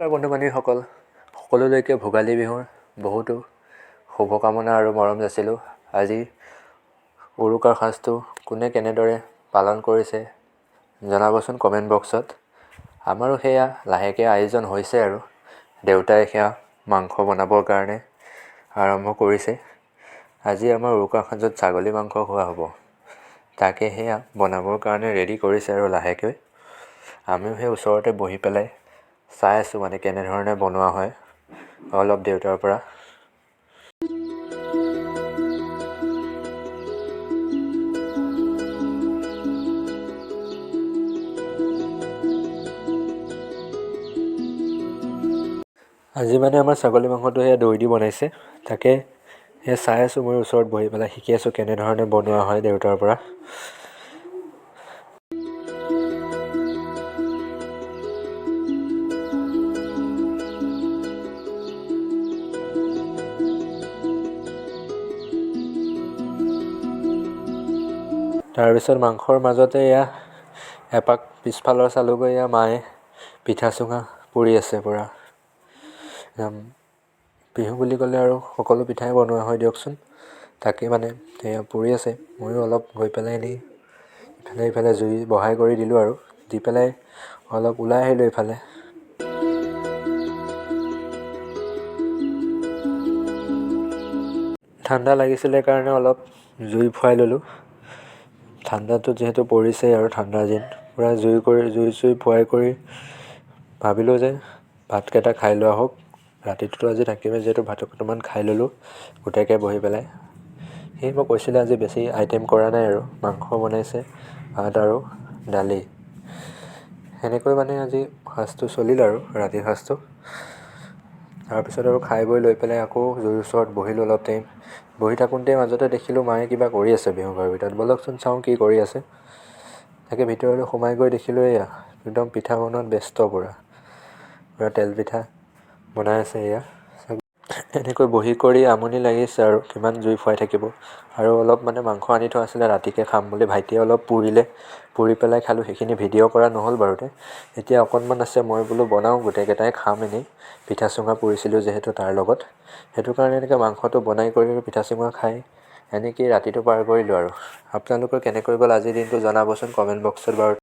বন্ধু বান্ধৱীসকল সকলোলৈকে ভোগালী বিহুৰ বহুতো শুভকামনা আৰু মৰম যাচিলোঁ। আজি উৰুকাৰ সাঁজটো কোনে কেনেদৰে পালন কৰিছে জনাবচোন কমেণ্ট বক্সত। আমাৰো সেয়া লাহেকৈ আয়োজন হৈছে আৰু দেউতাই সেয়া মাংস বনাবৰ কাৰণে আৰম্ভ কৰিছে। আজি আমাৰ উৰুকাৰ সাঁজত ছাগলী মাংস খোৱা হ'ব, তাকে সেয়া বনাবৰ কাৰণে ৰেডি কৰিছে আৰু লাহেকৈ। আমিও সেই ওচৰতে বহি পেলাই চাই আছোঁ মানে কেনেধৰণে বনোৱা হয় অলপ দেউতাৰ পৰা। আজি মানে আমাৰ ছাগলী মাংসটো সেয়া দৈ দি বনাইছে, তাকে সেয়া চাই আছোঁ মই ওচৰত বহি পেলাই শিকি আছোঁ কেনেধৰণে বনোৱা হয় দেউতাৰ পৰা। তাৰপিছত মাংসৰ মাজতে এয়া এপাক পিছফালৰ চালোগৈ, এয়া মায়ে পিঠা চুঙা পুৰি আছে পূৰা। বিহু বুলি ক'লে আৰু সকলো পিঠাই বনোৱা হয় দিয়কচোন, তাকে মানে সেয়া পুৰি আছে। ময়ো অলপ গৈ পেলাই এনেই ইফালে ইফালে জুই বঢ়াই কৰি দিলোঁ আৰু দি পেলাই অলপ ওলাই আহিলোঁ ইফালে। ঠাণ্ডা লাগিছিলে কাৰণে অলপ জুই ফুৱাই ল'লোঁ। ঠাণ্ডাটো যিহেতু পৰিছেই আৰু ঠাণ্ডা দিন, পূৰা জুই চুই ফুৱাই কৰি ভাবিলোঁ যে ভাতকেইটা খাই লোৱা হওক, ৰাতিটোতো আজি থাকিমেই যিহেতু ভাত অকণমান খাই ল'লোঁ গোটেইকৈ বহি পেলাই। সেই মই কৈছিলোঁ আজি বেছি আইটেম কৰা নাই আৰু মাংস বনাইছে, ভাত আৰু দালি, সেনেকৈ মানে আজি সাঁজটো চলিল আৰু ৰাতিৰ সাঁজটো। তাৰপিছত আৰু খাই বৈ লৈ পেলাই আকৌ জুইৰ ওচৰত বহিলোঁ অলপ টাইম। বহি থাকোঁতে মাজতে দেখিলোঁ মায়ে কিবা কৰি আছে বিহু ঘৰৰ ভিতৰত, ব'লকচোন চাওঁ কি কৰি আছে। তাকে ভিতৰলৈ সোমাই গৈ দেখিলোঁ এয়া একদম পিঠা বনোৱাত ব্যস্ত পূৰা তেল পিঠা বনাই আছে এয়া। এনেকৈ বহি কৰি আমনি লাগিছে আৰু কিমান জুই ফুৱাই থাকিব। আৰু অলপ মানে মাংস আনি থোৱা আছিলে ৰাতিকৈ খাম বুলি, ভাইটিয়ে অলপ পুৰিলে, পুৰি পেলাই খালোঁ। সেইখিনি ভিডিঅ' কৰা নহ'ল বাৰুতে। এতিয়া অকণমান আছে, মই বোলো বনাওঁ গোটেইকেইটাই খাম এনেই, পিঠা চুঙা পুৰিছিলোঁ যিহেতু তাৰ লগত। সেইটো কাৰণে এনেকৈ মাংসটো বনাই কৰি পিঠা চুঙা খাই এনেকেই ৰাতিটো পাৰ কৰিলোঁ আৰু। আপোনালোকৰ কেনেকৈ গ'ল আজিৰ দিনটো জনাবচোন কমেণ্ট বক্সত বাৰু।